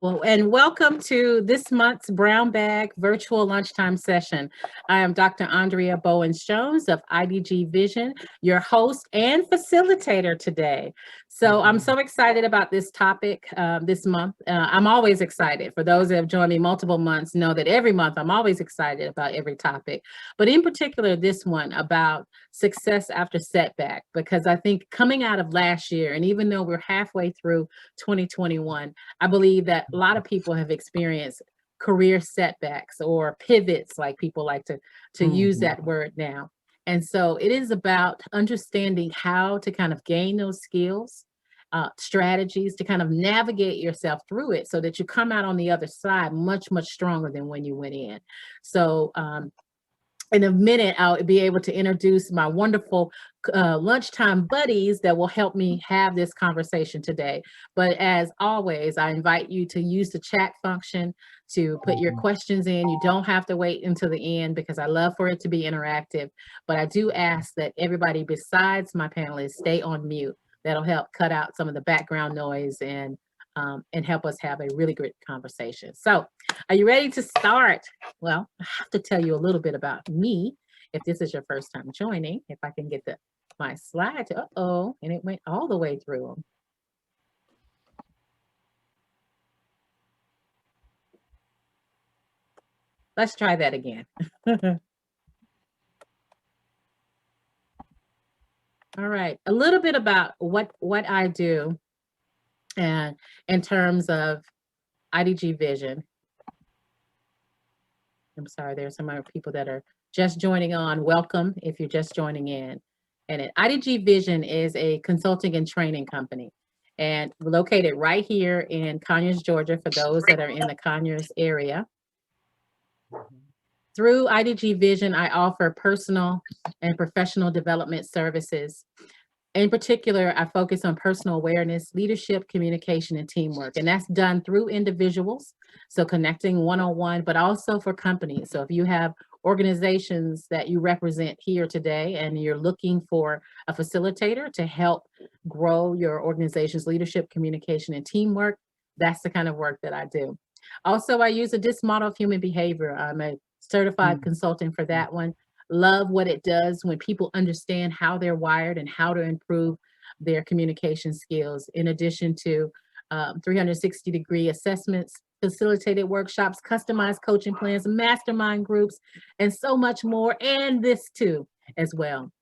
Well, and welcome to this month's Brown Bag Virtual Lunchtime Session. I am Dr. Andrea Bowens-Jones of IDG Vision, your host and facilitator today. So I'm so excited about this topic this month. I'm always excited. For those that have joined me multiple months know that every month I'm always excited about every topic, but in particular this one about success after setback, because I think coming out of last year, and even though we're halfway through 2021, I believe that a lot of people have experienced career setbacks or pivots, like people like to use that word now. And so it is about understanding how to kind of gain those skills, strategies to kind of navigate yourself through it so that you come out on the other side much, much stronger than when you went in. So in a minute, I'll be able to introduce my wonderful lunchtime buddies that will help me have this conversation today. But as always, I invite you to use the chat function to put your questions in. You don't have to wait until the end because I love for it to be interactive. But I do ask that everybody besides my panelists stay on mute. That'll help cut out some of the background noise and help us have a really great conversation. So are you ready to start? Well, I have to tell you a little bit about me if this is your first time joining. If I can get my slide to, and it went all the way through them. Let's try that again. All right, a little bit about what I do and in terms of IDG Vision. I'm sorry, there's some other people that are just joining on. Welcome if you're just joining in. And IDG Vision is a consulting and training company, and located right here in Conyers, Georgia, for those that are in the Conyers area. Through IDG Vision, I offer personal and professional development services. In particular, I focus on personal awareness, leadership, communication, and teamwork. And that's done through individuals, so connecting one-on-one, but also for companies. So if you have organizations that you represent here today and you're looking for a facilitator to help grow your organization's leadership, communication, and teamwork, that's the kind of work that I do. Also, I use a DISC model of human behavior. I'm a certified consultant for that one. Love what it does when people understand how they're wired and how to improve their communication skills, in addition to 360-degree assessments, facilitated workshops, customized coaching plans, mastermind groups, and so much more, and this too as well.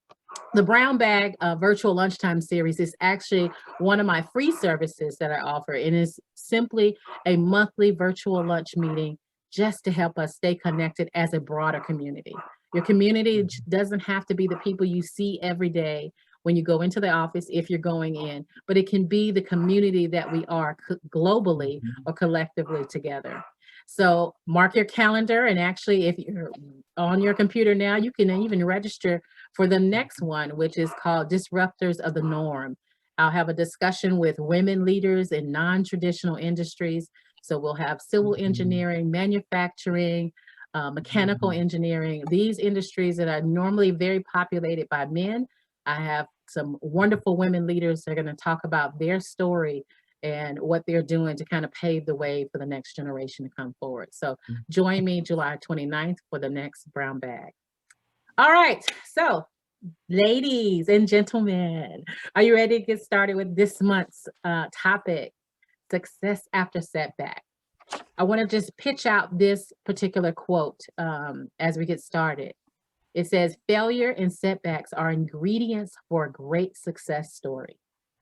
The Brown Bag Virtual Lunchtime Series is actually one of my free services that I offer. It is simply a monthly virtual lunch meeting just to help us stay connected as a broader community. Your community doesn't have to be the people you see every day when you go into the office, if you're going in, but it can be the community that we are globally or collectively together. So mark your calendar, and actually if you're on your computer now, you can even register for the next one, which is called Disruptors of the Norm. I'll have a discussion with women leaders in non-traditional industries. So we'll have civil engineering, manufacturing, mechanical engineering, these industries that are normally very populated by men. I have some wonderful women leaders that are going to talk about their story and what they're doing to kind of pave the way for the next generation to come forward. So join me July 29th for the next Brown Bag. All right, so ladies and gentlemen, are you ready to get started with this month's topic, success after setback? I want to just pitch out this particular quote as we get started. It says, failure and setbacks are ingredients for a great success story.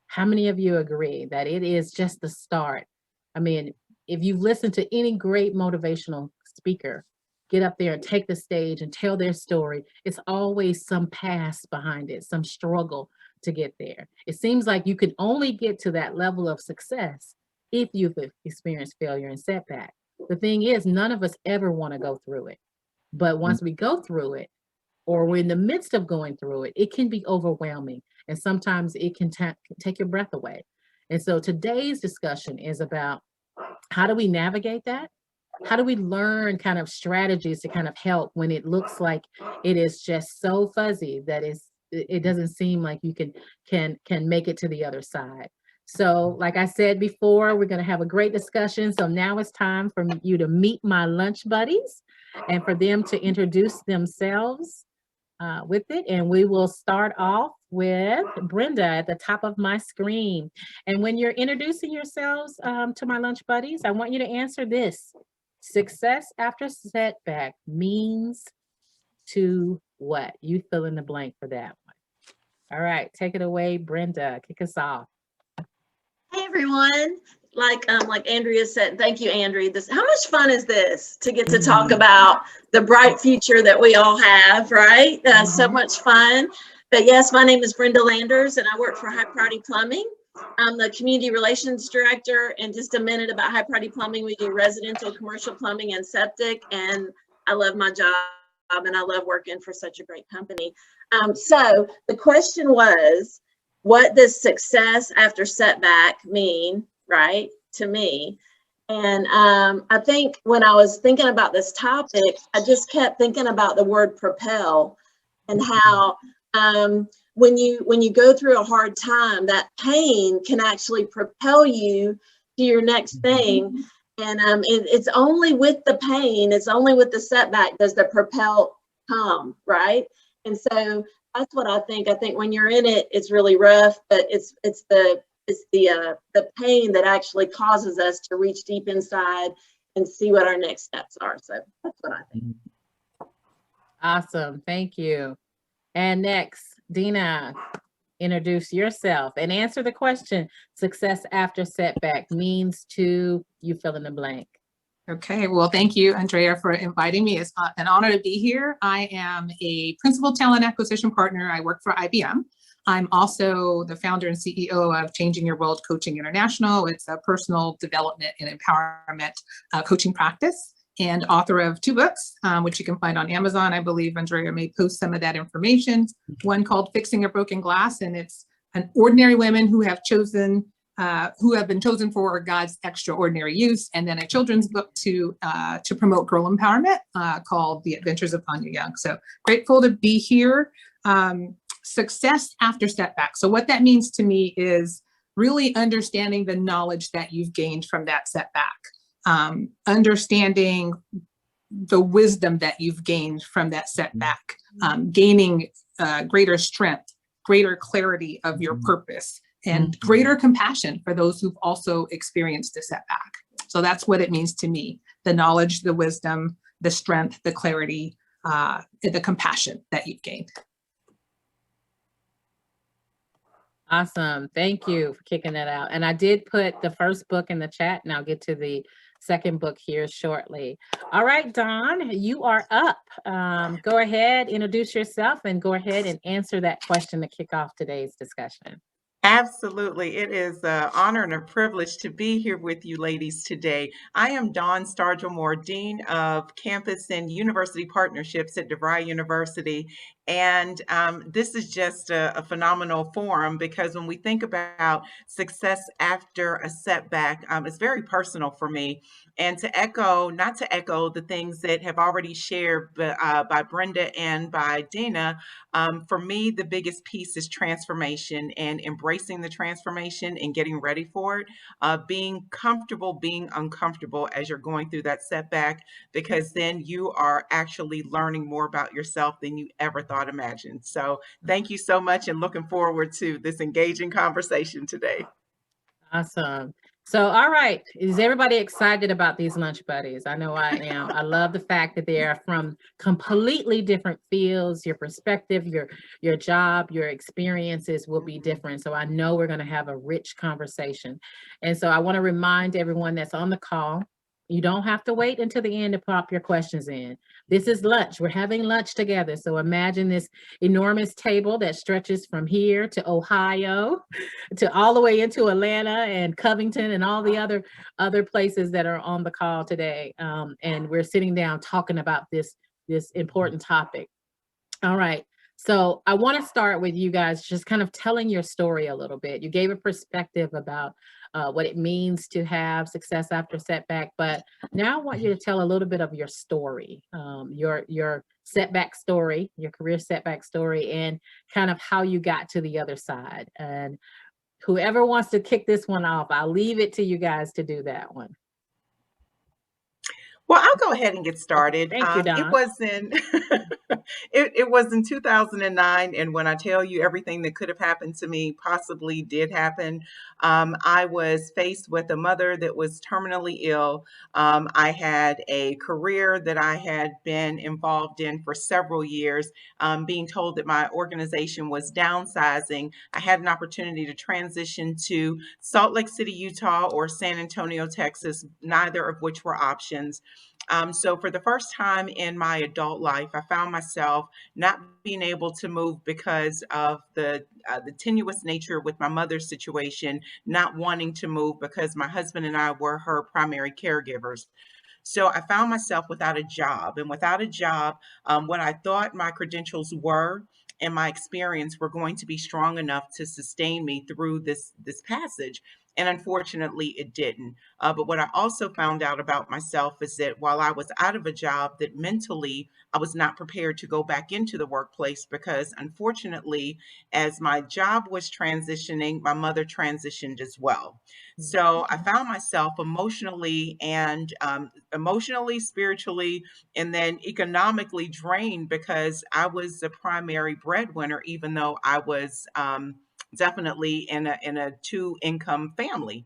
How many of you agree that it is just the start? I mean, if you've listened to any great motivational speaker get up there and take the stage and tell their story, it's always some past behind it, some struggle to get there. It seems like you can only get to that level of success if you've experienced failure and setback. The thing is, none of us ever want to go through it. But once we go through it, or we're in the midst of going through it, it can be overwhelming. And sometimes it can take your breath away. And so today's discussion is about how do we navigate that? How do we learn kind of strategies to kind of help when it looks like it is just so fuzzy that it doesn't seem like you can make it to the other side? So like I said before, we're going to have a great discussion. So now it's time for you to meet my lunch buddies and for them to introduce themselves with it. And we will start off with Brenda at the top of my screen. And when you're introducing yourselves to my lunch buddies, I want you to answer this. Success after setback means to what? You fill in the blank for that one. All right, take it away, Brenda. Kick us off. Hey everyone. Like Andrea said, thank you, Andrea. How much fun is this to get to talk about the bright future that we all have, right? So much fun. But yes, my name is Brenda Landers and I work for High Priority Plumbing. I'm the community relations director. And just a minute about High Priority Plumbing, we do residential, commercial plumbing and septic. And I love my job and I love working for such a great company. So the question was, what does success after setback mean, right, to me? And I think when I was thinking about this topic, I just kept thinking about the word propel and how when you go through a hard time, that pain can actually propel you to your next thing. And it's only with the pain, it's only with the setback does the propel come, right? And so that's what I think. I think when you're in it, it's really rough, but it's the pain that actually causes us to reach deep inside and see what our next steps are. So that's what I think. Awesome. Thank you. And next, Dinah, introduce yourself and answer the question. Success after setback means to, you fill in the blank. Okay, well, thank you, Andrea, for inviting me. It's an honor to be here. I am a principal talent acquisition partner. I work for IBM. I'm also the founder and CEO of Changing Your World Coaching International. It's a personal development and empowerment coaching practice, and author of 2 books, which you can find on Amazon. I believe Andrea may post some of that information. One called Fixing a Broken Glass, and it's an ordinary women who have been chosen for God's extraordinary use, and then a children's book to promote girl empowerment called The Adventures of Anya Young. So grateful to be here. Success after setback. So what that means to me is really understanding the knowledge that you've gained from that setback, understanding the wisdom that you've gained from that setback, gaining greater strength, greater clarity of your purpose, and greater compassion for those who've also experienced a setback. So that's what it means to me: the knowledge, the wisdom, the strength, the clarity, the compassion that you've gained. Awesome. Thank you for kicking that out. And I did put the first book in the chat, and I'll get to the second book here shortly. All right, Dawn, you are up. Go ahead, introduce yourself, and go ahead and answer that question to kick off today's discussion. Absolutely. It is an honor and a privilege to be here with you ladies today. I am Dawn Stargell Moore, Dean of Campus and University Partnerships at DeVry University. And this is just a phenomenal forum, because when we think about success after a setback, it's very personal for me. And not to echo the things that have already shared by Brenda and by Dinah, for me, the biggest piece is transformation and embracing the transformation and getting ready for it, being comfortable, being uncomfortable as you're going through that setback, because then you are actually learning more about yourself than you ever thought imagined. So thank you so much, and looking forward to this engaging conversation today. Awesome. So, all right. Is everybody excited about these lunch buddies? I know I am. I love the fact that they are from completely different fields. Your perspective, your job, your experiences will be different. So I know we're going to have a rich conversation. And so I want to remind everyone that's on the call, you don't have to wait until the end to pop your questions in. This is lunch. We're having lunch together. So imagine this enormous table that stretches from here to Ohio, to all the way into Atlanta and Covington and all the other places that are on the call today. And we're sitting down talking about this important topic. All right. So I want to start with you guys just kind of telling your story a little bit. You gave a perspective about what it means to have success after setback, but now I want you to tell a little bit of your story, your setback story, your career setback story, and kind of how you got to the other side, and Whoever wants to kick this one off, I'll leave it to you guys to do that one. Well, I'll go ahead and get started. Thank you, It Don. was in it was in 2009, and when I tell you everything that could have happened to me possibly did happen. I was faced with a mother that was terminally ill. I had a career that I had been involved in for several years, being told that my organization was downsizing. I had an opportunity to transition to Salt Lake City, Utah, or San Antonio, Texas, neither of which were options. So for the first time in my adult life, I found myself not being able to move because of the tenuous nature with my mother's situation, not wanting to move because my husband and I were her primary caregivers. So I found myself without a job, and without a job, what I thought my credentials were and my experience were going to be strong enough to sustain me through this passage. And unfortunately, it didn't. But what I also found out about myself is that while I was out of a job, that mentally I was not prepared to go back into the workplace because, unfortunately, as my job was transitioning, my mother transitioned as well. So I found myself emotionally, spiritually, and then economically drained because I was the primary breadwinner, even though I was definitely in a two income family.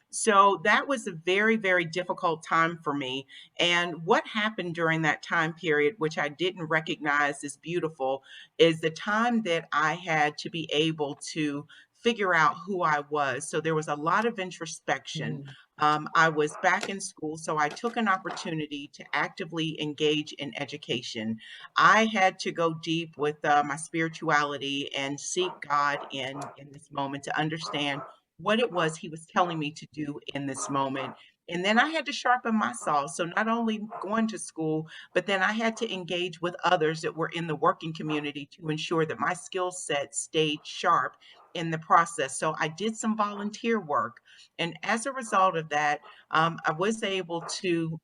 So that was a very, very difficult time for me. And what happened during that time period, which I didn't recognize as beautiful, is the time that I had to be able to figure out who I was. So there was a lot of introspection. Mhm. I was back in school, so I took an opportunity to actively engage in education. I had to go deep with my spirituality and seek God in this moment to understand what it was he was telling me to do in this moment. And then I had to sharpen my saw. So not only going to school, but then I had to engage with others that were in the working community to ensure that my skill set stayed sharp in the process. So I did some volunteer work. And as a result of that, I was able to,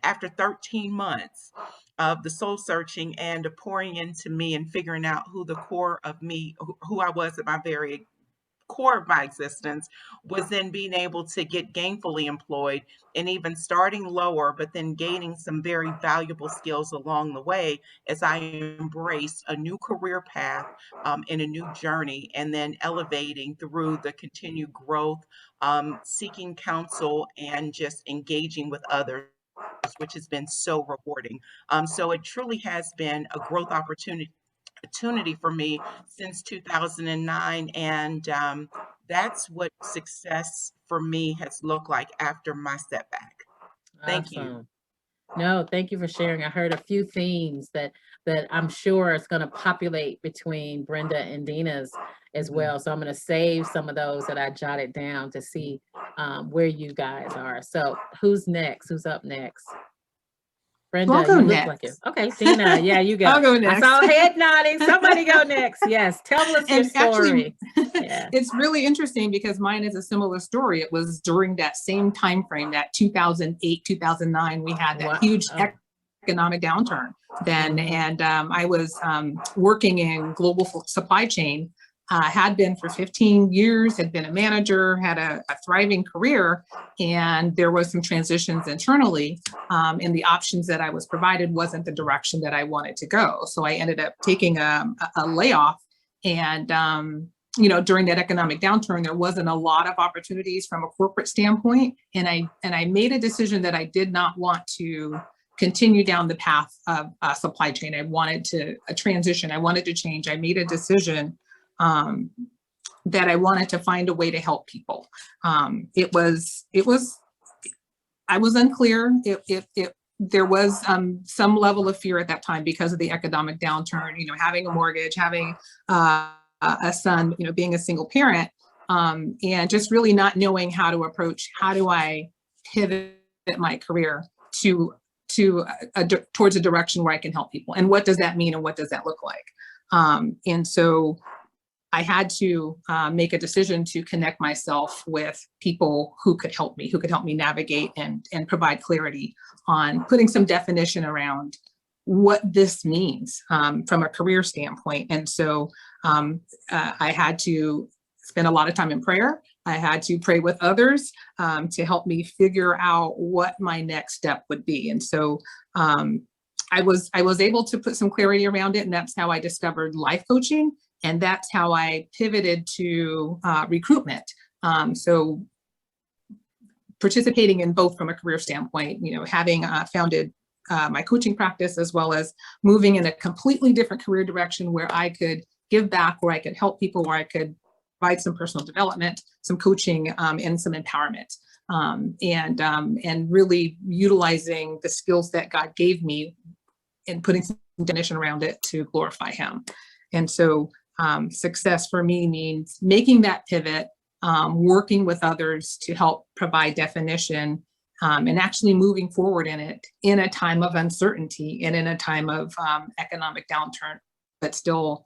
after 13 months of the soul searching and of pouring into me and figuring out who the core of me, who I was at my very core of my existence, was then being able to get gainfully employed and even starting lower, but then gaining some very valuable skills along the way as I embraced a new career path and a new journey, and then elevating through the continued growth, seeking counsel, and just engaging with others, which has been so rewarding. So it truly has been a growth opportunity for me since 2009. And that's what success for me has looked like after my setback. Thank you. Awesome. No, thank you for sharing. I heard a few themes that I'm sure is going to populate between Brenda and Dina's as well. So I'm going to save some of those that I jotted down to see where you guys are. So who's next? Who's up next? Brenda, I'll go you look like it. next. Okay, Dina, yeah, you go. I'll go I next. saw a head nodding. Somebody go next. Yes, tell us your And actually, story. Yeah. it's really interesting because mine is a similar story. It was during that same time frame, that 2008, 2009, we had that Wow. huge economic downturn then. And I was working in global supply chain, had been for 15 years, had been a manager, had a thriving career, and there was some transitions internally, and the options that I was provided wasn't the direction that I wanted to go. So I ended up taking a layoff. And during that economic downturn, there wasn't a lot of opportunities from a corporate standpoint, and I made a decision that I did not want to continue down the path of supply chain. I wanted to transition. I wanted to change. I made a decision that I wanted to find a way to help people. I was unclear. There was some level of fear at that time because of the economic downturn, having a mortgage, having a son, being a single parent, and just really not knowing how to approach, how do I pivot my career towards a direction where I can help people, and what does that mean, and what does that look like? And so I had to make a decision to connect myself with people who could help me navigate and provide clarity on putting some definition around what this means from a career standpoint. And so I had to spend a lot of time in prayer. I had to pray with others to help me figure out what my next step would be. And so I was able to put some clarity around it, and that's how I discovered life coaching, and that's how I pivoted to recruitment. So participating in both from a career standpoint, having founded my coaching practice, as well as moving in a completely different career direction where I could give back, where I could help people, where I could provide some personal development, some coaching, and some empowerment, and really utilizing the skills that God gave me and putting some definition around it to glorify Him. And so success for me means making that pivot, working with others to help provide definition, and actually moving forward in it in a time of uncertainty and in a time of economic downturn, but still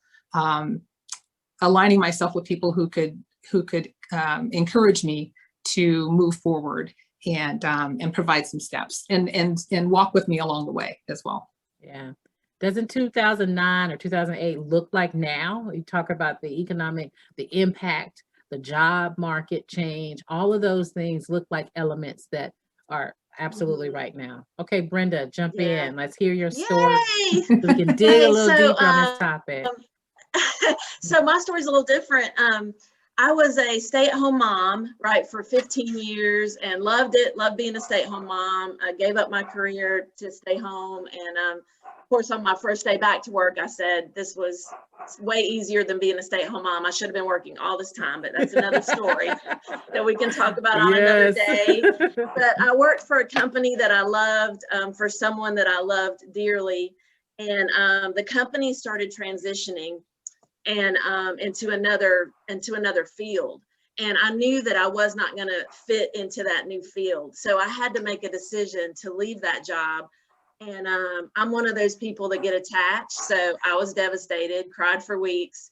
aligning myself with people who could encourage me to move forward and provide some steps and walk with me along the way as well. Yeah. Doesn't 2009 or 2008 look like now? You talk about the economic, the impact, the job market change, all of those things look like elements that are absolutely right now. Okay, Brenda, jump in. Let's hear your story. Yay! So we can dig a little deeper on this topic. So my story's a little different. I was a stay-at-home mom, right, for 15 years and loved it, loved being a stay-at-home mom. I gave up my career to stay home. And of course, on my first day back to work, I said, this was way easier than being a stay-at-home mom. I should have been working all this time, but that's another story that we can talk about on another day. But I worked for a company that I loved, for someone that I loved dearly. And the company started transitioning and into another field. And I knew that I was not going to fit into that new field. So I had to make a decision to leave that job. And I'm one of those people that get attached. So I was devastated, cried for weeks.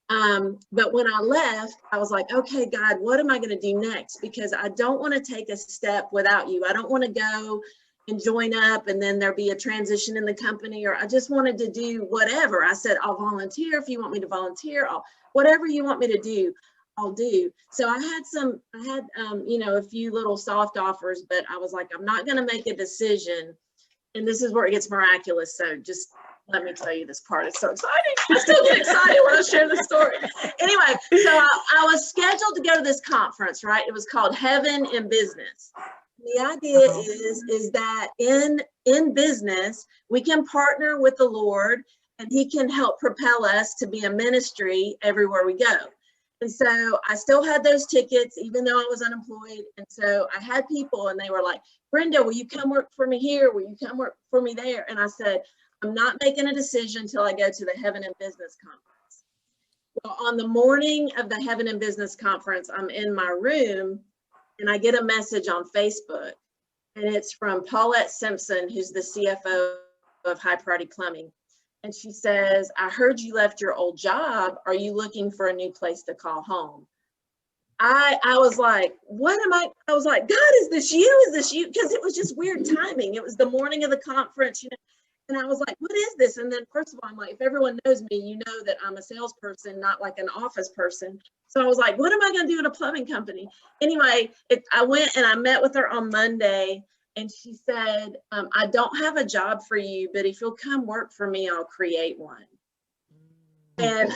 But when I left, I was like, okay, God, what am I going to do next? Because I don't want to take a step without you. I don't want to go and join up and then there'll be a transition in the company, or I just wanted to do whatever. I said, I'll volunteer if you want me to volunteer. Whatever you want me to do, I'll do. So I had a few little soft offers, but I was like, I'm not going to make a decision. And this is where it gets miraculous. So just let me tell you this part. It's so exciting. I still get excited when I share the story. Anyway, so I was scheduled to go to this conference, right? It was called Heaven in Business. The idea is that in business, we can partner with the Lord and He can help propel us to be a ministry everywhere we go. And so I still had those tickets, even though I was unemployed. And so I had people and they were like, Brenda, will you come work for me here? Will you come work for me there? And I said, I'm not making a decision until I go to the Heaven in Business Conference. Well, on the morning of the Heaven in Business Conference, I'm in my room and I get a message on Facebook, and it's from Paulette Simpson, who's the CFO of High Priority Plumbing. And she says, I heard you left your old job. Are you looking for a new place to call home? I was like, I was like, God, is this you? Is this you? Because it was just weird timing. It was the morning of the conference, and I was like, what is this? And then first of all, I'm like, if everyone knows me, you know that I'm a salesperson, not like an office person. So I was like, what am I going to do in a plumbing company? Anyway, I went and I met with her on Monday, and she said, I don't have a job for you, but if you'll come work for me, I'll create one. And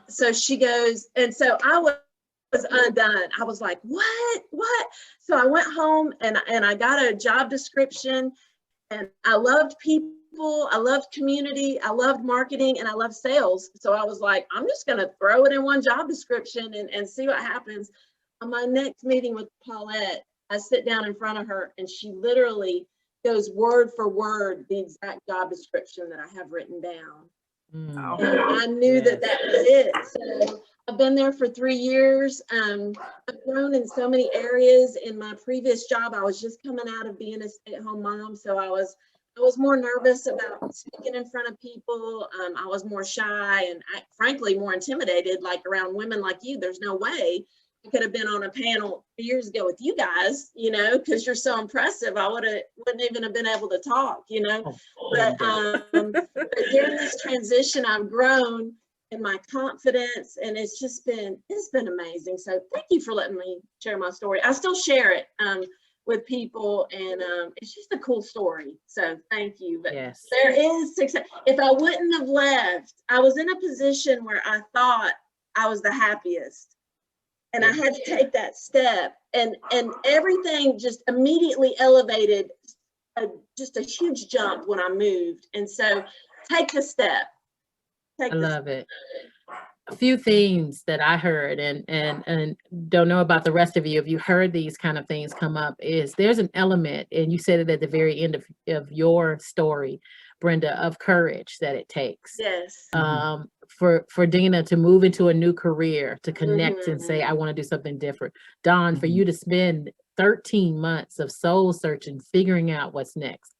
so she goes, and so I was undone. I was like, what? So I went home and I got a job description, and I loved people. I loved community, I loved marketing, and I loved sales. So I was like, I'm just going to throw it in one job description and see what happens. On my next meeting with Paulette, I sit down in front of her and she literally goes word for word the exact job description that I have written down. And I knew that was it. So I've been there for 3 years. I've grown in so many areas. In my previous job, I was just coming out of being a stay-at-home mom. So I was more nervous about speaking in front of people. I was more shy and frankly more intimidated, like around women like you. There's no way I could have been on a panel years ago with you guys, because you're so impressive. I wouldn't even have been able to talk, But during this transition, I've grown and my confidence. And it's been amazing. So thank you for letting me share my story. I still share it with people, and it's just a cool story. So thank you. But Yes. there is success. If I wouldn't have left, I was in a position where I thought I was the happiest. And I had to take that step, and everything just immediately elevated just a huge jump when I moved. And so take the step. I love it. A few themes that I heard, and don't know about the rest of you, if you heard these kind of things come up, is there's an element, and you said it at the very end of your story, Brenda, of courage that it takes. Yes. For Dinah to move into a new career, to connect and say, I want to do something different. Dawn, for you to spend 13 months of soul searching, figuring out what's next.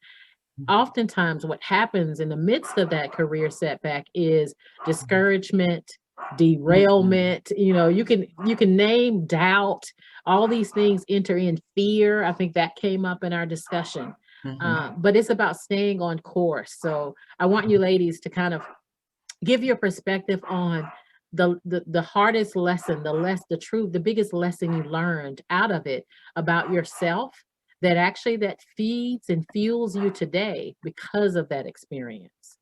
Oftentimes what happens in the midst of that career setback is discouragement, derailment. You can name doubt, all these things enter in, fear. I think that came up in our discussion. But it's about staying on course. So I want you ladies to kind of give your perspective on the hardest lesson, the biggest lesson you learned out of it about yourself, that feeds and fuels you today because of that experience.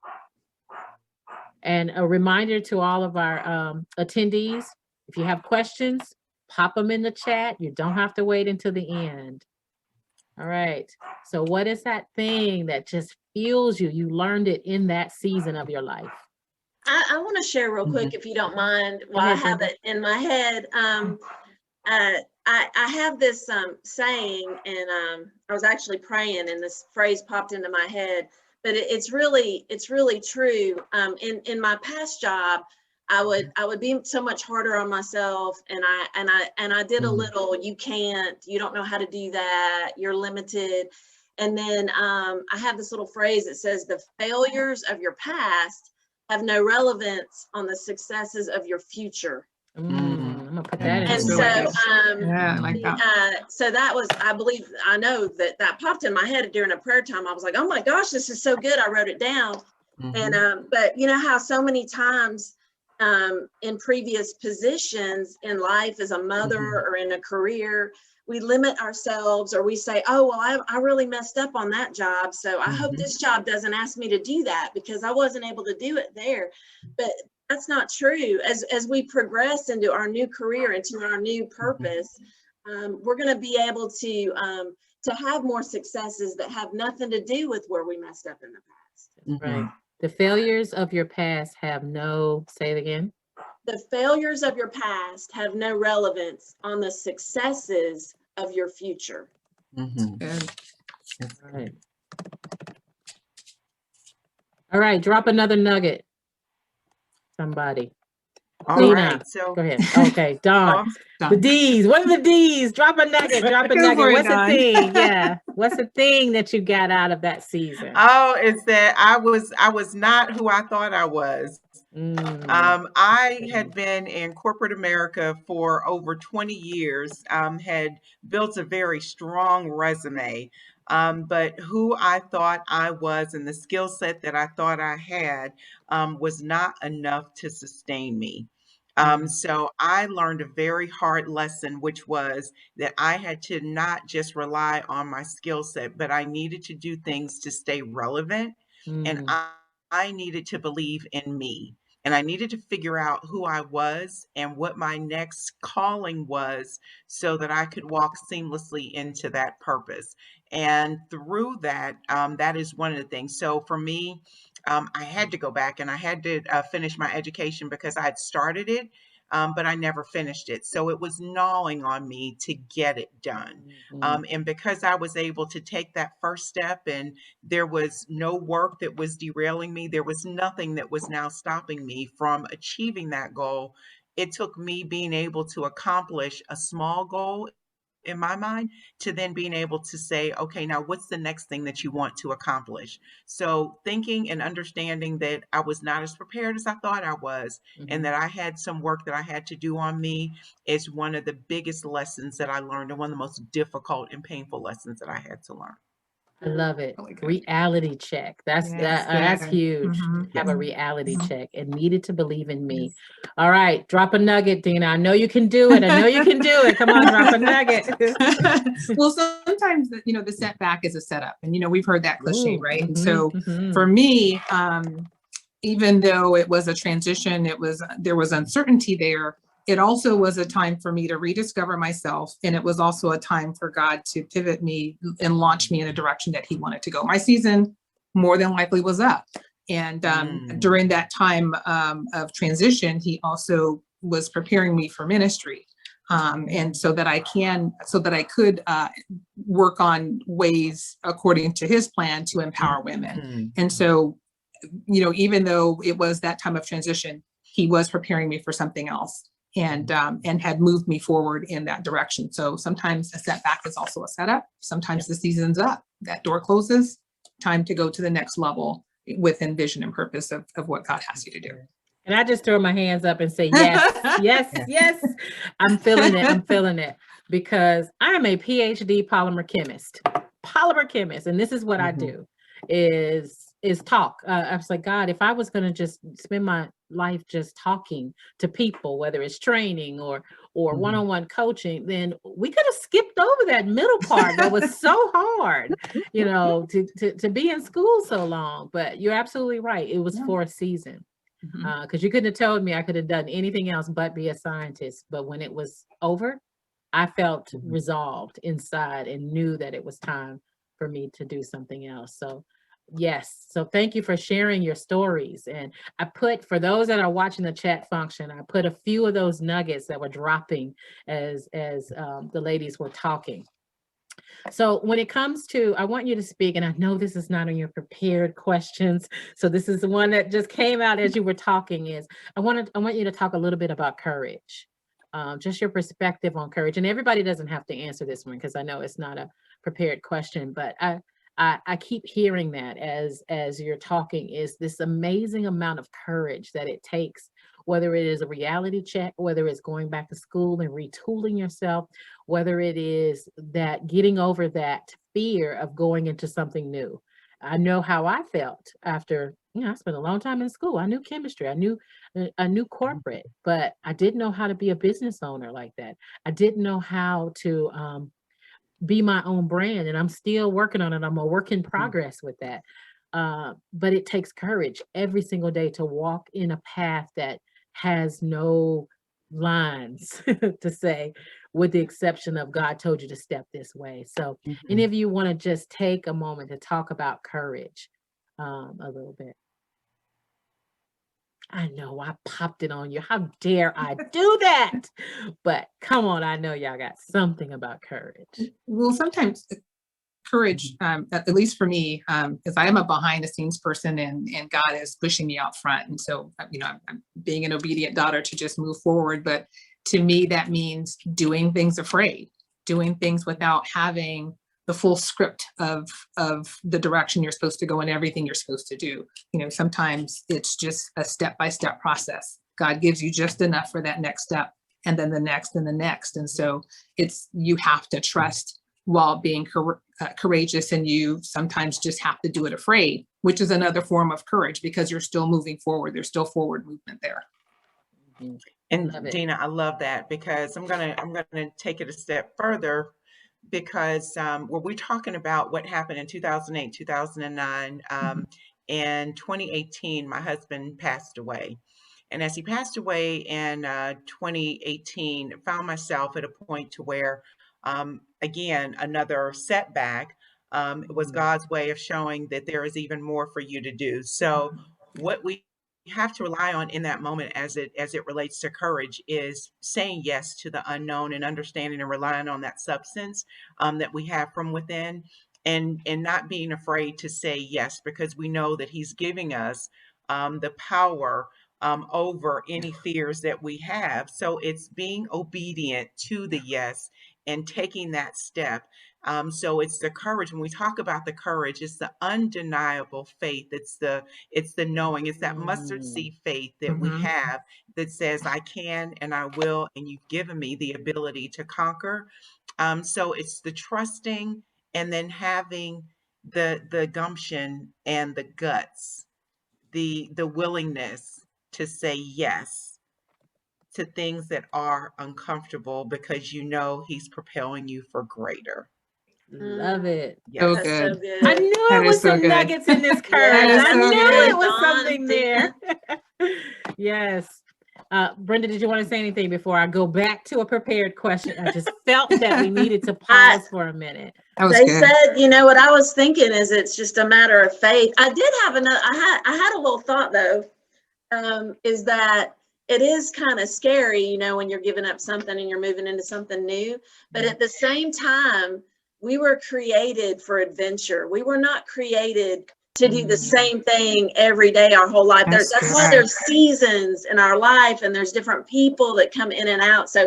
And a reminder to all of our attendees, if you have questions, pop them in the chat. You don't have to wait until the end. All right. So what is that thing that just fuels you? You learned it in that season of your life. I want to share real quick, if you don't mind, while I have it in my head. I have this saying, and I was actually praying, and this phrase popped into my head. But it's really true. In my past job, I would be so much harder on myself, and I did a little. You don't know how to do that. You're limited. And then I have this little phrase that says, "The failures of your past have no relevance on the successes of your future." I'm gonna put that in. And so, yeah, I like that. So that was, I know that popped in my head during a prayer time. I was like, oh my gosh, this is so good. I wrote it down. And, but you know how so many times in previous positions in life as a mother or in a career, we limit ourselves, or we say, oh, well, I really messed up on that job. So I hope this job doesn't ask me to do that because I wasn't able to do it there. But that's not true. As we progress into our new career, into our new purpose, we're going to be able to have more successes that have nothing to do with where we messed up in the past. Right. The failures of your past have no, say it again. The failures of your past have no relevance on the successes of your future. All right, drop another nugget. Somebody. All right, so go ahead. Okay, Dawn. The D's. What are the D's? Drop a nugget. Drop a nugget. What's the thing? Yeah. What's the thing that you got out of that season? Oh, it's that I was not who I thought I was. I had been in corporate America for over 20 years, had built a very strong resume, but who I thought I was and the skill set that I thought I had was not enough to sustain me. So I learned a very hard lesson, which was that I had to not just rely on my skill set, but I needed to do things to stay relevant. And I needed to believe in me. And I needed to figure out who I was and what my next calling was so that I could walk seamlessly into that purpose. And through that, that is one of the things. So for me, I had to go back and I had to finish my education because I had started it, but I never finished it. So it was gnawing on me to get it done. And because I was able to take that first step and there was no work that was derailing me, there was nothing that was now stopping me from achieving that goal. It took me being able to accomplish a small goal in my mind to then being able to say, okay, now what's the next thing that you want to accomplish? So thinking and understanding that I was not as prepared as I thought I was, and that I had some work that I had to do on me is one of the biggest lessons that I learned, and one of the most difficult and painful lessons that I had to learn. I love it. Really good. Reality check. That's Yes, that's good. huge. Mhm. Have a reality Mhm. check and needed to believe in me. All right, drop a nugget, Dina. I know you can do it. I know you can do it. Come on, drop a nugget. Well, sometimes the setback is a setup, and we've heard that cliche, Ooh, right? And mhm, so mhm. for me, even though it was a transition, there was uncertainty there. It also was a time for me to rediscover myself, and it was also a time for God to pivot me and launch me in a direction that He wanted to go. My season more than likely was up, and during that time of transition, He also was preparing me for ministry. And so that I could work on ways according to His plan to empower women. And so, even though it was that time of transition, He was preparing me for something else, and had moved me forward in that direction. So sometimes a setback is also a setup. Sometimes the season's up, that door closes, time to go to the next level within vision and purpose of what God has you to do. And I just throw my hands up and say, yes, yes, yes. I'm feeling it. I'm feeling it because I am a PhD polymer chemist, and this is what I do is talk. I was like, God, if I was going to just spend my life just talking to people, whether it's training or one-on-one coaching, then we could have skipped over that middle part that was so hard, to be in school so long. But you're absolutely right. It was for a season. Because you couldn't have told me I could have done anything else but be a scientist. But when it was over, I felt resolved inside and knew that it was time for me to do something else. So yes. So thank you for sharing your stories. And I put, for those that are watching the chat function, I put a few of those nuggets that were dropping as the ladies were talking. So when it comes to, I want you to speak, and I know this is not on your prepared questions. So this is the one that just came out as you were talking is, I want you to talk a little bit about courage, just your perspective on courage. And everybody doesn't have to answer this one because I know it's not a prepared question, but I keep hearing that as you're talking is this amazing amount of courage that it takes, whether it is a reality check, whether it's going back to school and retooling yourself, whether it is that getting over that fear of going into something new. I know how I felt after, I spent a long time in school. I knew chemistry. I knew corporate, but I didn't know how to be a business owner like that. I didn't know how to be my own brand, and I'm still working on it. I'm a work in progress with that. But it takes courage every single day to walk in a path that has no lines to say, with the exception of God told you to step this way. So any of you want to just take a moment to talk about courage a little bit? I know I popped it on you. How dare I do that? But come on, I know y'all got something about courage. Well, sometimes courage, at least for me, because I am a behind the scenes person, and God is pushing me out front. And so, I'm being an obedient daughter to just move forward. But to me, that means doing things afraid, doing things without having the full script of the direction you're supposed to go and everything you're supposed to do. Sometimes it's just a step-by-step process. God gives you just enough for that next step, and then the next and the next. And so you have to trust while being courageous, and you sometimes just have to do it afraid, which is another form of courage because you're still moving forward. There's still forward movement there. And Dina, I love that because I'm gonna take it a step further because when we're talking about what happened in 2008, 2009, in 2018, my husband passed away. And as he passed away in 2018, I found myself at a point to where, again, another setback. It was God's way of showing that there is even more for you to do. So what we have to rely on in that moment as it relates to courage is saying yes to the unknown and understanding and relying on that substance that we have from within, and not being afraid to say yes, because we know that He's giving us the power over any fears that we have. So it's being obedient to the yes and taking that step. So it's the courage. When we talk about the courage, it's the undeniable faith. It's the knowing. It's that mustard seed faith that we have that says, I can and I will, and you've given me the ability to conquer. So it's the trusting and then having the gumption and the guts, the willingness to say yes to things that are uncomfortable because you know he's propelling you for greater. Love it. So Yes. That's so good. good. I knew That it was is so some good. nuggets in this curve. That is I so knew good. it was Dawn, something there. Yes. Brenda, did you want to say anything before I go back to a prepared question? I just felt that we needed to pause for a minute. That was They good. said, you know, what I was thinking is it's just a matter of faith. I did have another, I had a little thought though, is that it is kind of scary, you know, when you're giving up something and you're moving into something new. But at the same time, we were created for adventure. We were not created to do the same thing every day our whole life. That's That's why good. there's seasons in our life and there's different people that come in and out. So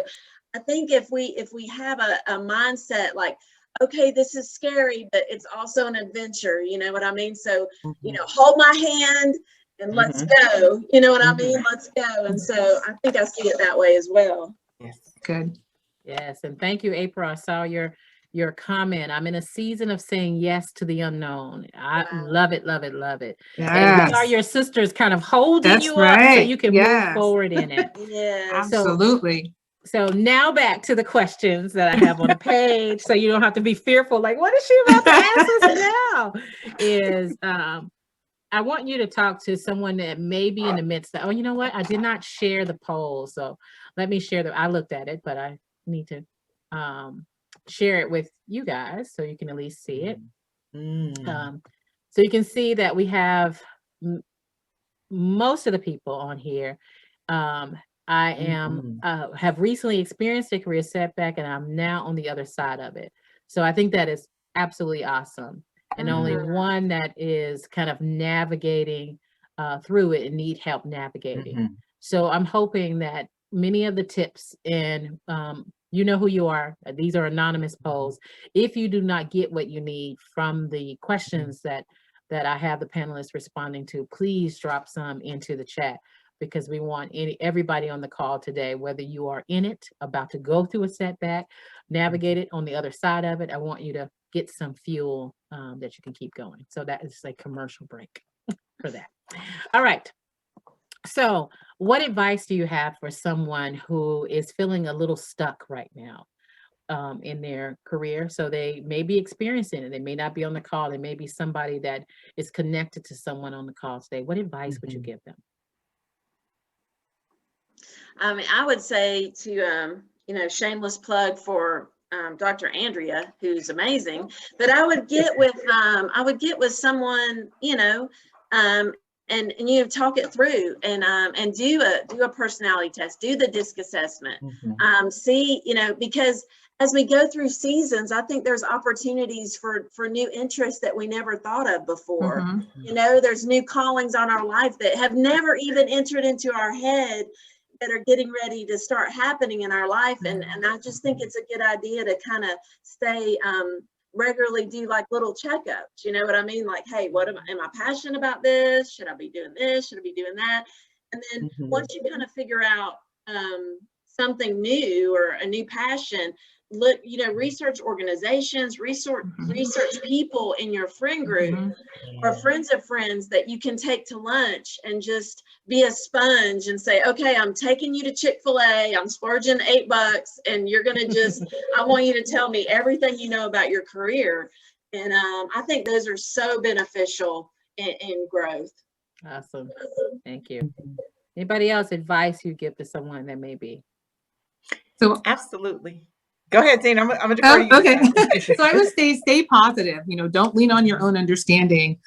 I think if we have a mindset like, okay, this is scary, but it's also an adventure, you know what I mean? So, you know, hold my hand and let's go, you know what I mean? Let's go. And so I think I see it that way as well. Yes. Good. Yes, and thank you, April. I saw your comment. I'm in a season of saying yes to the unknown. I Wow. love it, love it, love it. And we are Yes. your sisters kind of holding That's you up so right. you can Yes. move forward in it. Yes. Absolutely. So now back to the questions that I have on the page, so you don't have to be fearful, like, what is she about to ask us now? Is I want you to talk to someone that may be in the midst of, oh, you know what? I did not share the poll. So let me share I looked at it, but I need to share it with you guys so you can at least see it. So you can see that we have most of the people on here. I am have recently experienced a career setback, and I'm now on the other side of it. So I think that is absolutely awesome. And only one that is kind of navigating through it and need help navigating. So I'm hoping that many of the tips, and you know who you are. These are anonymous polls. If you do not get what you need from the questions that I have the panelists responding to, please drop some into the chat, because we want everybody on the call today, whether you are in it, about to go through a setback, navigate it on the other side of it. I want you to get some fuel that you can keep going. So that is a commercial break for that. All right. So what advice do you have for someone who is feeling a little stuck right now in their career? So they may be experiencing it. They may not be on the call. There may be somebody that is connected to someone on the call today. What advice would you give them? I mean, I would say to, you know, shameless plug for Dr. Andrea, who's amazing, but I would get with someone, you know, and you talk it through and do a personality test, do the DISC assessment, see, you know, because as we go through seasons, I think there's opportunities for new interests that we never thought of before. You know, there's new callings on our life that have never even entered into our head that are getting ready to start happening in our life. And I just think it's a good idea to kind of stay, regularly do like little checkups, you know what I mean? Like, hey, am I passionate about this? Should I be doing this? Should I be doing that? And then once you kind of figure out something new or a new passion, look, you know, research organizations, research people in your friend group or friends of friends that you can take to lunch and just be a sponge and say, okay, I'm taking you to Chick-fil-A, I'm splurging $8 and you're going to just, I want you to tell me everything you know about your career. And I think those are so beneficial in growth. Awesome. Thank you. Anybody else advice you give to someone that may be? So absolutely. Go ahead, Dean. I'm going to defer you. Okay. So I would stay positive. You know, don't lean on your own understanding.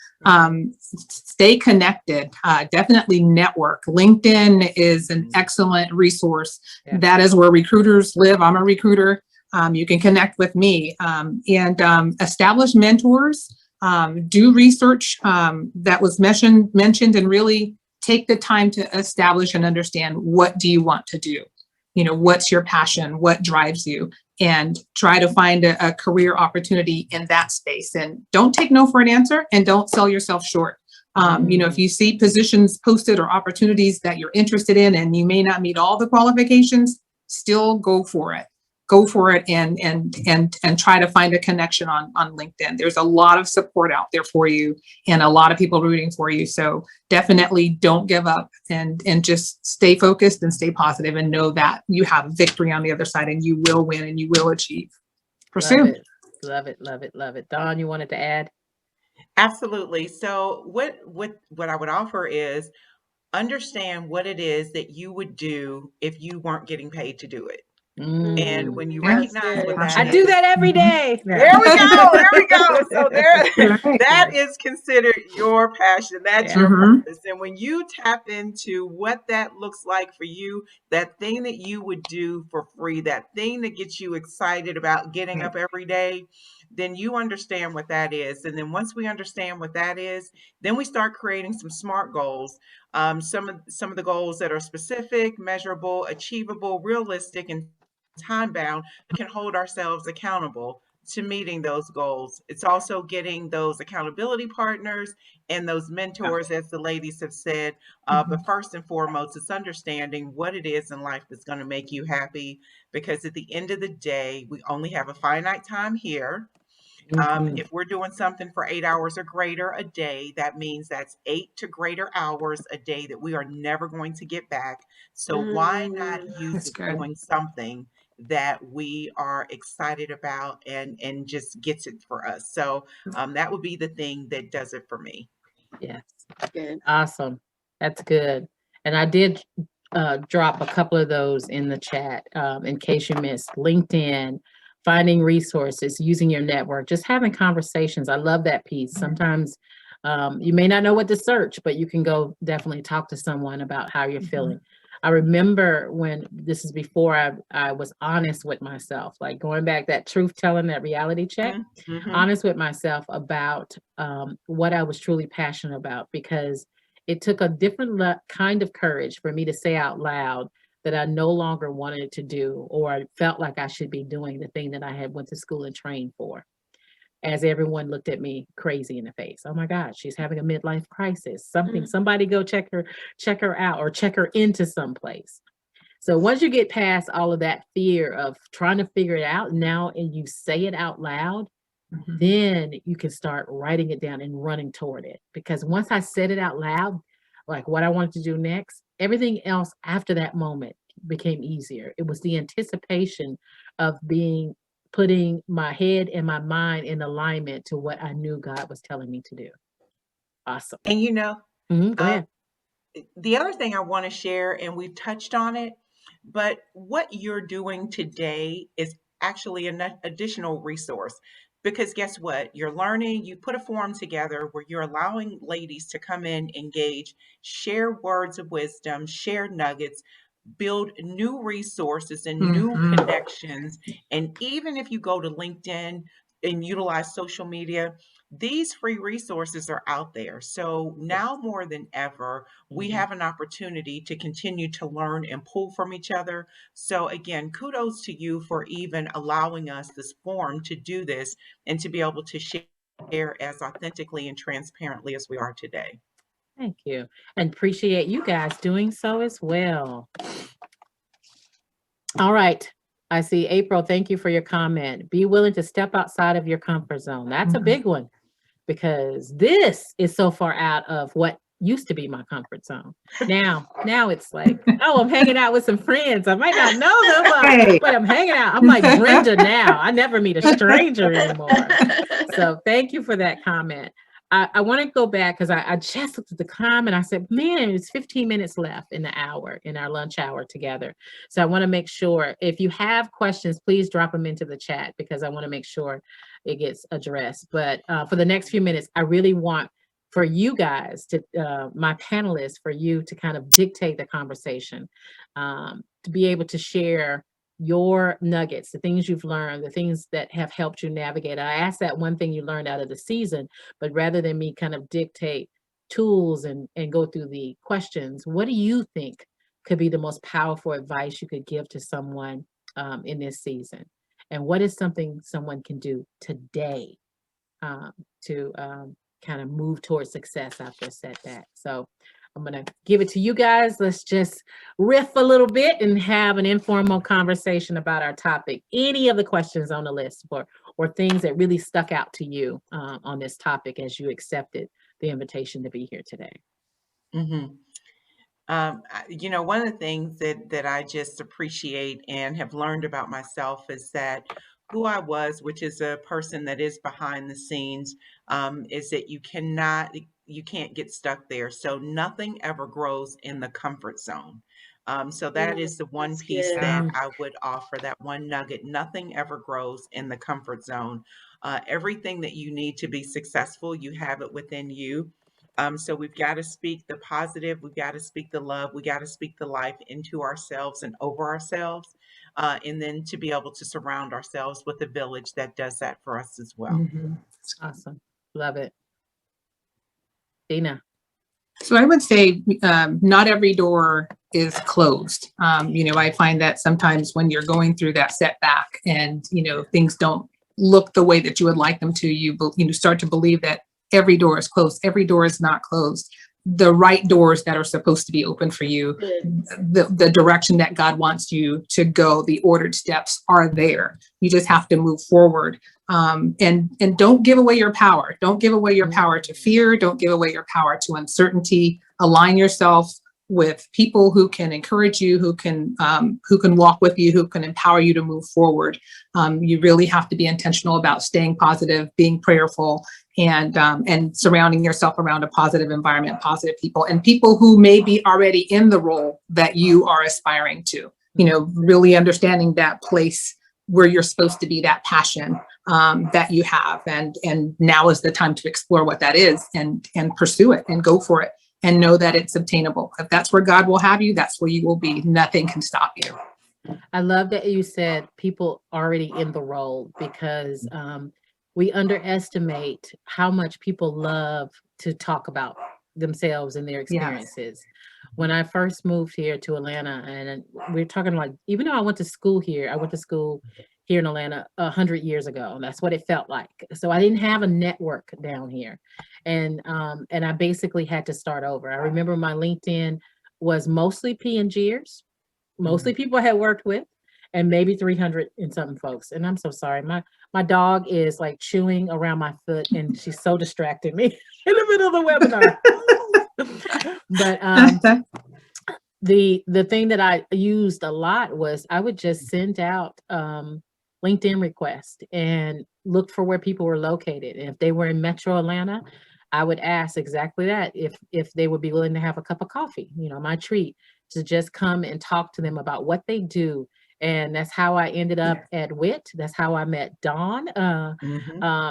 Stay connected. Definitely network. LinkedIn is an excellent resource. Yeah. That is where recruiters live. I'm a recruiter. You can connect with me and establish mentors. Do research that was mentioned, and really take the time to establish and understand, what do you want to do? You know, what's your passion? What drives you? And try to find a career opportunity in that space. And don't take no for an answer, and don't sell yourself short. You know, if you see positions posted or opportunities that you're interested in and you may not meet all the qualifications, still go for it. go for it and try to find a connection on LinkedIn. There's a lot of support out there for you and a lot of people rooting for you. So definitely don't give up and just stay focused and stay positive and know that you have victory on the other side and you will win and you will achieve. Pursue. Love it. Love it. Love it. Love it. Dawn, you wanted to add? Absolutely. So what I would offer is understand what it is that you would do if you weren't getting paid to do it. And when you Yeah. recognize what that I is, do that every day. there we go. There we go. So Right. that is considered your passion. That's Yeah. your Mhm. purpose. And when you tap into what that looks like for you, that thing that you would do for free, that thing that gets you excited about getting up every day, then you understand what that is. And then once we understand what that is, then we start creating some SMART goals. Some of the goals that are specific, measurable, achievable, realistic, and time bound can hold ourselves accountable to meeting those goals. It's also getting those accountability partners and those mentors, as the ladies have said. But first and foremost, it's understanding what it is in life that's going to make you happy. Because at the end of the day, we only have a finite time here. If we're doing something for 8 hours or greater a day, that means that's 8 to greater hours a day that we are never going to get back. So why not use That's it good. doing something that we are excited about and just gets it for us? So that would be the thing that does it for me. Yes. Good. Awesome. That's good. And I did drop a couple of those in the chat in case you missed. LinkedIn, finding resources, using your network, just having conversations. I love that piece. Sometimes you may not know what to search, but you can go definitely talk to someone about how you're feeling. I remember when this is before I was honest with myself, like going back, that truth telling, that reality check. Mm-hmm. Honest with myself about what I was truly passionate about, because it took a different kind of courage for me to say out loud that I no longer wanted to do, or I felt like I should be doing the thing that I had went to school and trained for. As everyone looked at me crazy in the face. Oh my God, she's having a midlife crisis. Somebody go check her out or check her into someplace. So once you get past all of that fear of trying to figure it out now, and you say it out loud, then you can start writing it down and running toward it. Because once I said it out loud, like what I wanted to do next, everything else after that moment became easier. It was the anticipation of putting my head and my mind in alignment to what I knew God was telling me to do. Awesome. And Go ahead. the other thing I want to share, and we've touched on it, but what you're doing today is actually an additional resource. Because guess what? You're learning, you put a forum together where you're allowing ladies to come in, engage, share words of wisdom, share nuggets, build new resources and new connections. And even if you go to LinkedIn and utilize social media, these free resources are out there. So now more than ever, we have an opportunity to continue to learn and pull from each other. So again, kudos to you for even allowing us this forum to do this and to be able to share as authentically and transparently as we are today. Thank you. And appreciate you guys doing so as well. All right. I see April. Thank you for your comment. Be willing to step outside of your comfort zone. That's a big one, because this is so far out of what used to be my comfort zone. Now it's like, oh, I'm hanging out with some friends. I might not know them, but I'm hanging out. I'm like Brenda now. I never meet a stranger anymore. So thank you for that comment. I want to go back because I just looked at the time and I said, man, it's 15 minutes left in the hour, in our lunch hour together. So I want to make sure, if you have questions, please drop them into the chat, because I want to make sure it gets addressed. But for the next few minutes, I really want for you guys to, my panelists, for you to kind of dictate the conversation, to be able to share your nuggets, the things you've learned, the things that have helped you navigate. I asked that one thing you learned out of the season, but rather than me kind of dictate tools and go through the questions, what do you think could be the most powerful advice you could give to someone in this season? And what is something someone can do today to kind of move towards success after a setback? So I'm going to give it to you guys. Let's just riff a little bit and have an informal conversation about our topic. Any of the questions on the list or things that really stuck out to you on this topic as you accepted the invitation to be here today? Mm-hmm. One of the things that I just appreciate and have learned about myself is that who I was, which is a person that is behind the scenes, is that you can't get stuck there. So nothing ever grows in the comfort zone. So that is the one That's piece good. that I would offer, that one nugget. Nothing ever grows in the comfort zone. Everything that you need to be successful, you have it within you. So we've got to speak the positive, we've got to speak the love, we got to speak the life into ourselves and over ourselves, and then to be able to surround ourselves with a village that does that for us as well. Awesome. Love it. Dinah. So I would say not every door is closed. I find that sometimes when you're going through that setback and, things don't look the way that you would like them to, you start to believe that every door is closed. Every door is not closed. The right doors that are supposed to be open for you, the direction that God wants you to go, the ordered steps are there. You just have to move forward. And don't give away your power. Don't give away your power to fear. Don't give away your power to uncertainty. Align yourself with people who can encourage you, who can walk with you, who can empower you to move forward. You really have to be intentional about staying positive, being prayerful, and surrounding yourself around a positive environment, positive people, and people who may be already in the role that you are aspiring to. Really understanding that place where you're supposed to be, that passion that you have, and now is the time to explore what that is and pursue it and go for it. And know that it's obtainable. If that's where God will have you, that's where you will be. Nothing can stop you. I love that you said people already in the role, because we underestimate how much people love to talk about themselves and their experiences. Yes. When I first moved here to Atlanta, and we're talking like, even though I went to school here here in Atlanta 100 years ago. That's what it felt like. So I didn't have a network down here. And I basically had to start over. I remember my LinkedIn was mostly P&Gers, mostly people I had worked with, and maybe 300 and something folks. And I'm so sorry. My dog is like chewing around my foot, and she's so distracting me in the middle of the webinar. But the thing that I used a lot was I would just send out LinkedIn requests and look for where people were located. And if they were in Metro Atlanta, I would ask exactly that, if they would be willing to have a cup of coffee, my treat, to just come and talk to them about what they do. And that's how I ended up at WIT. That's how I met Dawn.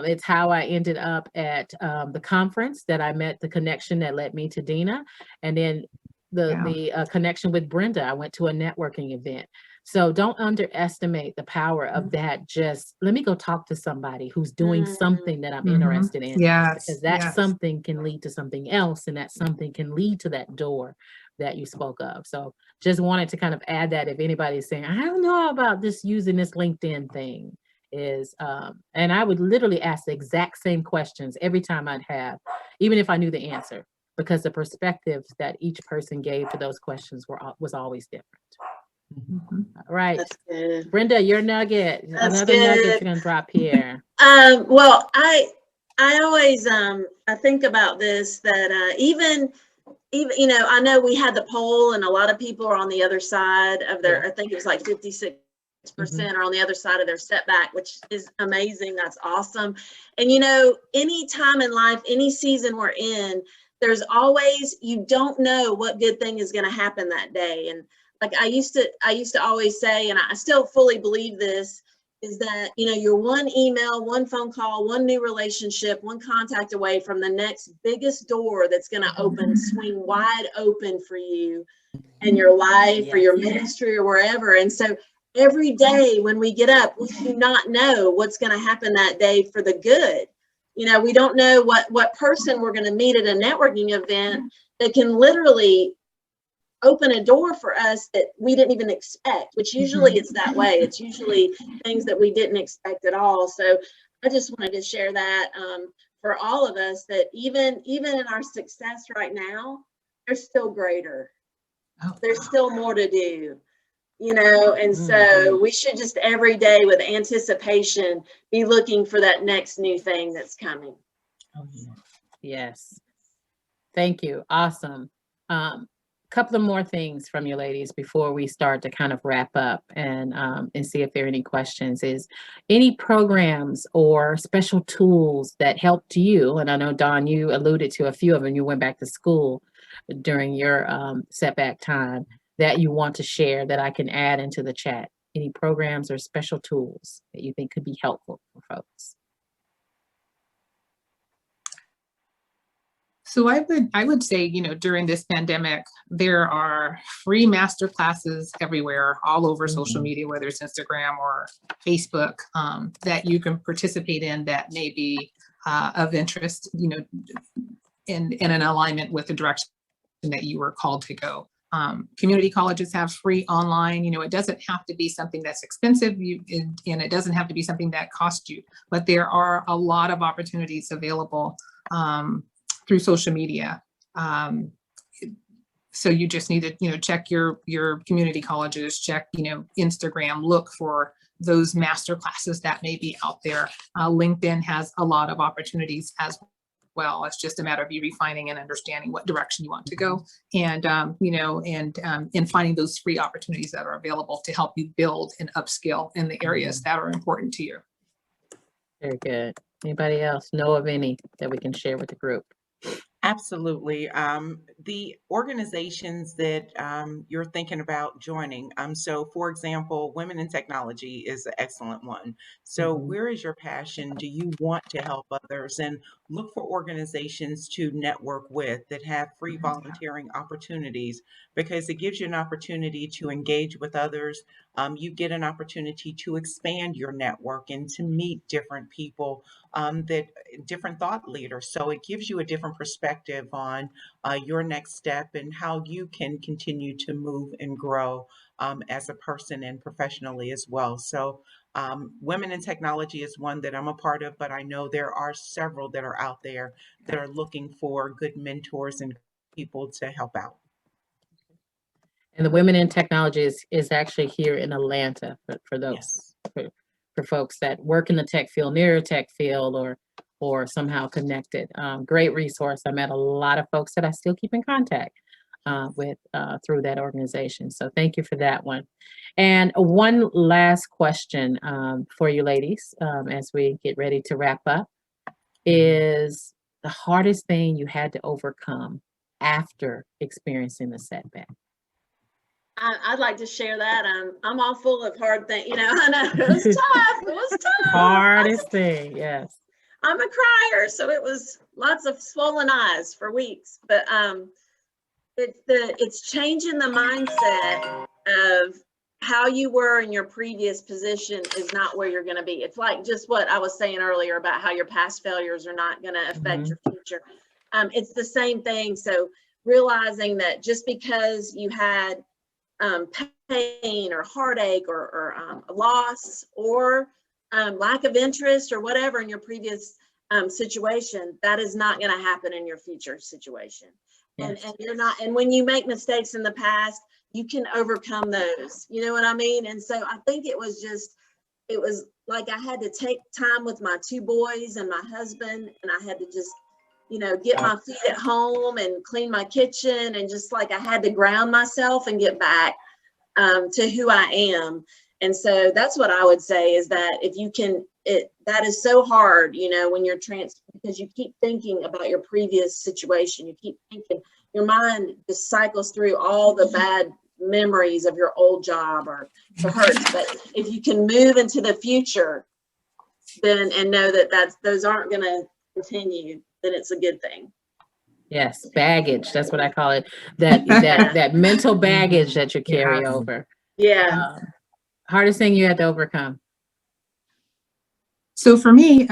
It's how I ended up at the conference, that I met the connection that led me to Dinah. And then the connection with Brenda. I went to a networking event. So don't underestimate the power of that. Just let me go talk to somebody who's doing something that I'm interested in. Yes. Because that something can lead to something else, and that something can lead to that door that you spoke of. So just wanted to kind of add that if anybody's saying, I don't know about this, using this LinkedIn thing, and I would literally ask the exact same questions every time I'd have, even if I knew the answer, because the perspective that each person gave to those questions was always different. All right. That's good. Brenda, your nugget. That's another good. Nugget you're gonna drop here. Well, I always I think about this, that even I know we had the poll, and a lot of people are on the other side of their, I think it was like 56% are on the other side of their setback, which is amazing. That's awesome. And any time in life, any season we're in, there's always, you don't know what good thing is going to happen that day. And like I used to always say, and I still fully believe this, is that, you're one email, one phone call, one new relationship, one contact away from the next biggest door that's going to swing wide open for you and your life or your ministry or wherever. And so every day when we get up, we do not know what's going to happen that day for the good. We don't know what person we're going to meet at a networking event that can literally open a door for us that we didn't even expect, which usually it's that way. It's usually things that we didn't expect at all. So I just wanted to share that for all of us, that even in our success right now, they're still greater. Oh, There's wow. still more to do, and so we should just every day with anticipation be looking for that next new thing that's coming. Oh, yeah. Yes. Thank you. Awesome. Couple of more things from you ladies before we start to kind of wrap up and see if there are any questions. Is any programs or special tools that helped you? And I know, Dawn, you alluded to a few of them. You went back to school during your setback time that you want to share that I can add into the chat. Any programs or special tools that you think could be helpful for folks? So I would say, during this pandemic, there are free master classes everywhere, all over social media, whether it's Instagram or Facebook, that you can participate in that may be of interest, in an alignment with the direction that you were called to go. Community colleges have free online, it doesn't have to be something that's expensive, and it doesn't have to be something that costs you, but there are a lot of opportunities available through social media. So you just need to, check your community colleges, check, Instagram, look for those master classes that may be out there. LinkedIn has a lot of opportunities as well. It's just a matter of you refining and understanding what direction you want to go, and finding those free opportunities that are available to help you build and upskill in the areas that are important to you. Very good. Anybody else know of any that we can share with the group? Absolutely. The organizations that you're thinking about joining. So, for example, Women in Technology is an excellent one. So, where is your passion? Do you want to help others? And look for organizations to network with that have free volunteering opportunities, because it gives you an opportunity to engage with others. You get an opportunity to expand your network and to meet different people, that different thought leaders. So it gives you a different perspective on your next step and how you can continue to move and grow as a person and professionally as well. So Women in Technology is one that I'm a part of, but I know there are several that are out there that are looking for good mentors and people to help out. And the Women in Technology is actually here in Atlanta for those. Yes. For folks that work in the tech field, near a tech field, or somehow connected. Great resource. I met a lot of folks that I still keep in contact with through that organization. So thank you for that one. And one last question for you ladies as we get ready to wrap up is the hardest thing you had to overcome after experiencing the setback. I'd like to share that. I'm all full of hard things. I know it was tough. It was tough. Hardest thing, yes. I'm a crier, so it was lots of swollen eyes for weeks. But it's changing the mindset of how you were in your previous position is not where you're going to be. It's like just what I was saying earlier about how your past failures are not going to affect your future. It's the same thing. So realizing that just because you had pain or heartache or loss or lack of interest or whatever in your previous situation, that is not going to happen in your future situation. Yes. And you're not, and when you make mistakes in the past, you can overcome those, you know what I mean? And so I think it was like I had to take time with my two boys and my husband, and I had to just get my feet at home and clean my kitchen, and just like I had to ground myself and get back to who I am. And so that's what I would say is that if you can, that is so hard, when you're because you keep thinking about your previous situation. You keep thinking, your mind just cycles through all the bad memories of your old job or the hurts. But if you can move into the future, then and know that those aren't going to continue, then it's a good thing. Yes, baggage. That's what I call it. That mental baggage that you carry over. Yeah. Hardest thing you had to overcome. So for me,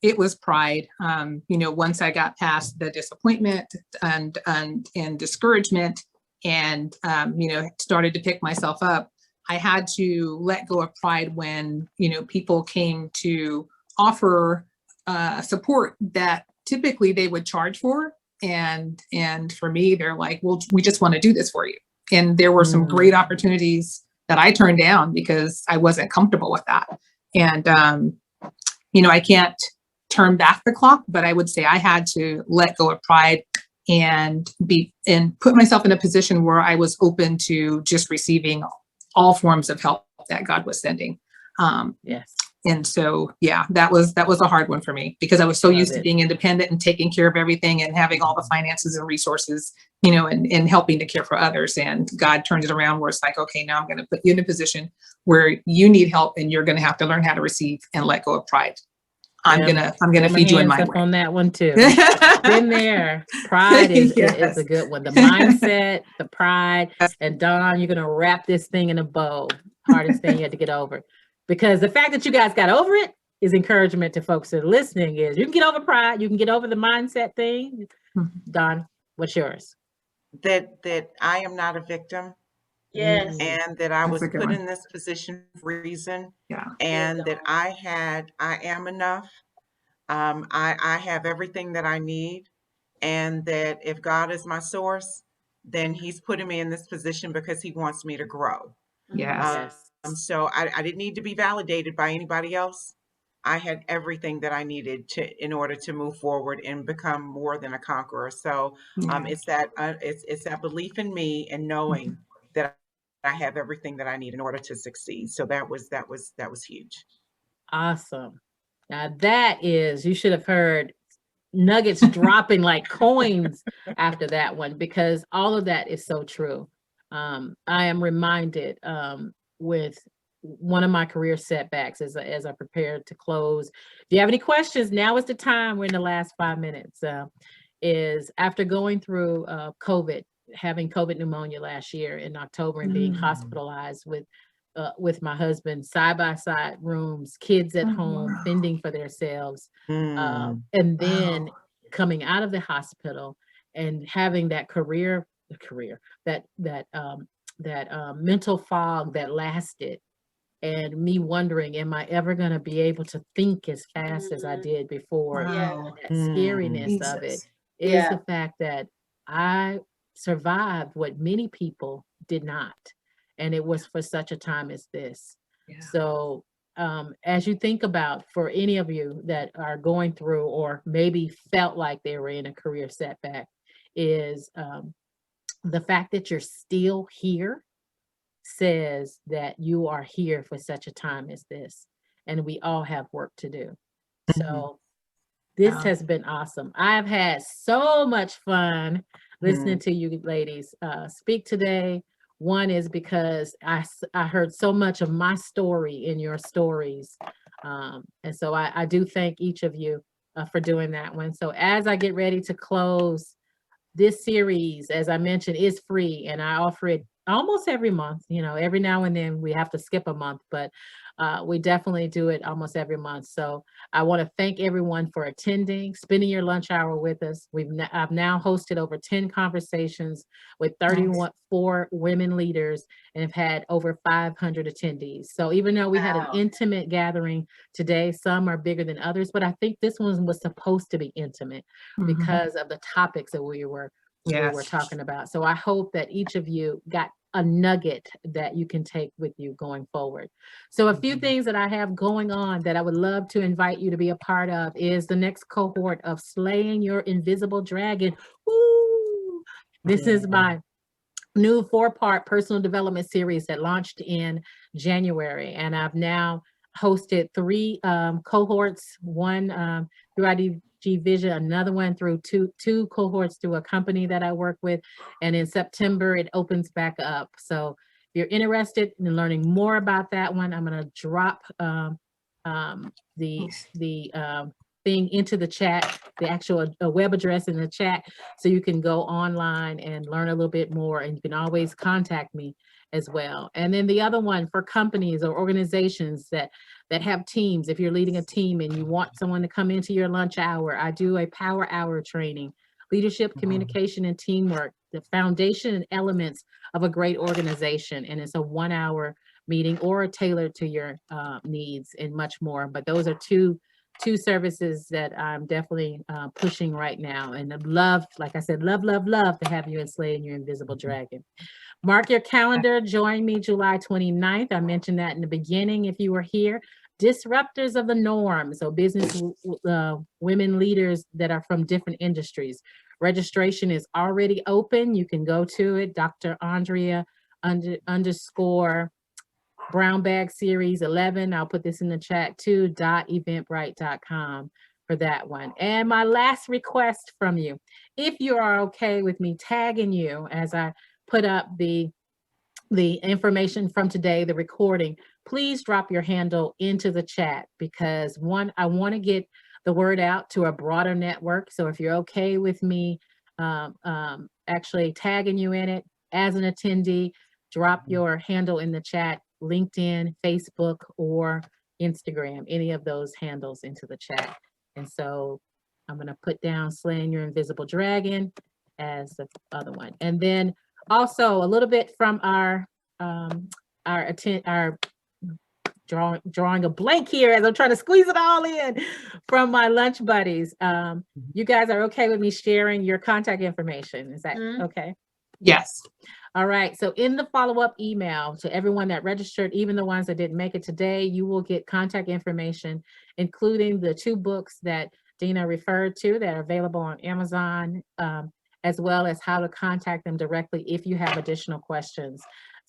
it was pride. Once I got past the disappointment and discouragement, and started to pick myself up, I had to let go of pride when people came to offer support that typically they would charge for, And for me, they're like, well, we just want to do this for you. And there were some great opportunities that I turned down because I wasn't comfortable with that. And, I can't turn back the clock, but I would say I had to let go of pride and put myself in a position where I was open to just receiving all forms of help that God was sending. Yes. And so, yeah, that was a hard one for me because I was so Love used to it. being independent and taking care of everything and having all the finances and resources, and helping to care for others. And God turned it around where it's like, okay, now I'm going to put you in a position where you need help and you're going to have to learn how to receive and let go of pride. I'm gonna feed you in my way. On that one too. Been there. Pride is Yes. a good one. The mindset, the pride, and Dawn, you're gonna wrap this thing in a bow. Hardest thing you had to get over, because the fact that you guys got over it is encouragement to folks that are listening. Is you can get over pride, you can get over the mindset thing. Dawn, what's yours? That I am not a victim. Yes. And that I That's was a good put one. in this position for a reason. Yeah. And that I am enough. I have everything that I need. And that if God is my source, then he's putting me in this position because he wants me to grow. Yes. So I didn't need to be validated by anybody else. I had everything that I needed in order to move forward and become more than a conqueror. So it's that belief in me and knowing that I have everything that I need in order to succeed. So that was huge. Awesome. Now you should have heard nuggets dropping like coins after that one, because all of that is so true. I am reminded with one of my career setbacks as I prepare to close. If you have any questions, now is the time. We're in the last 5 minutes. Is after going through COVID, having COVID pneumonia last year in October and being hospitalized with my husband, side by side rooms, kids at home, fending for themselves, and then coming out of the hospital and having that mental fog that lasted, and me wondering, am I ever going to be able to think as fast as I did before? Wow. That scariness of it is the fact that I survived what many people did not. And it was for such a time as this. Yeah. So as you think about, for any of you that are going through or maybe felt like they were in a career setback, is the fact that you're still here says that you are here for such a time as this, and we all have work to do. So this has been awesome. I've had so much fun listening to you ladies speak today. One is because I heard so much of my story in your stories. And so I do thank each of you for doing that one. So as I get ready to close, this series, as I mentioned, is free, and I offer it almost every month. Every now and then we have to skip a month, but we definitely do it almost every month. So I want to thank everyone for attending, spending your lunch hour with us. I've now hosted over 10 conversations with 34 women leaders and have had over 500 attendees. So even though we had an intimate gathering today, some are bigger than others, but I think this one was supposed to be intimate because of the topics that we were talking about. So I hope that each of you got a nugget that you can take with you going forward. So a few things that I have going on that I would love to invite you to be a part of is the next cohort of Slaying Your Invisible Dragon. Woo! This is my new 4-part personal development series that launched in January. And I've now hosted 3 cohorts, one through IDG Vision, another one through two cohorts through a company that I work with. And in September, it opens back up. So if you're interested in learning more about that one, I'm going to drop the thing into the chat, the actual web address in the chat, so you can go online and learn a little bit more, and you can always contact me as well. And then the other one for companies or organizations that have teams. If you're leading a team and you want someone to come into your lunch hour, I do a power hour training, leadership, communication, and teamwork, the foundation and elements of a great organization. And it's a 1-hour meeting or tailored to your needs and much more. But those are 2 two services that I'm definitely pushing right now. And I'd love, like I said, love to have you in Slaying Your Invisible Dragon. Mark your calendar. Join me July 29th. I mentioned that in the beginning if you were here. Disruptors of the norm. So business women leaders that are from different industries. Registration is already open. You can go to it. Dr. Andrea _ Brown Bag Series 11. I'll put this in the chat too. .eventbrite.com for that one. And my last request from you, if you are okay with me tagging you as I put up the information from today, the recording, please drop your handle into the chat, because one, I want to get the word out to a broader network. So if you're okay with me actually tagging you in it as an attendee, drop your handle in the chat, LinkedIn, Facebook, or Instagram, any of those handles into the chat. And so I'm going to put down Slaying Your Invisible Dragon as the other one. And then also a little bit from our drawing a blank here as I'm trying to squeeze it all in from my lunch buddies. You guys are okay with me sharing your contact information? Is that okay? Yes. All right. So in the follow-up email to everyone that registered, even the ones that didn't make it today, you will get contact information, including the 2 books that Dinah referred to that are available on Amazon, as well as how to contact them directly if you have additional questions.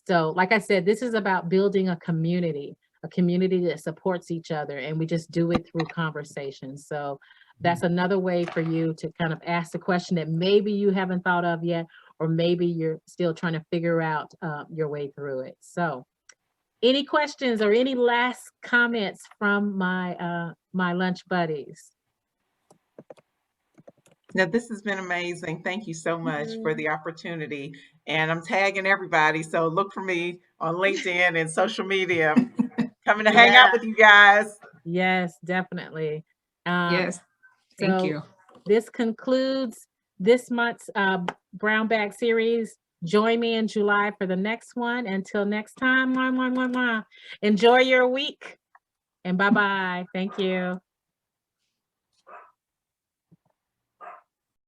So like I said, this is about building a community that supports each other, and we just do it through conversation. So that's another way for you to kind of ask the question that maybe you haven't thought of yet, or maybe you're still trying to figure out your way through it. So any questions or any last comments from my my lunch buddies? Now, this has been amazing. Thank you so much for the opportunity. And I'm tagging everybody. So look for me on LinkedIn and social media. I'm coming to hang out with you guys. Yes, definitely. Yes. Thank you. This concludes this month's Brown Bag Series. Join me in July for the next one. Until next time, enjoy your week, and bye-bye. Thank you.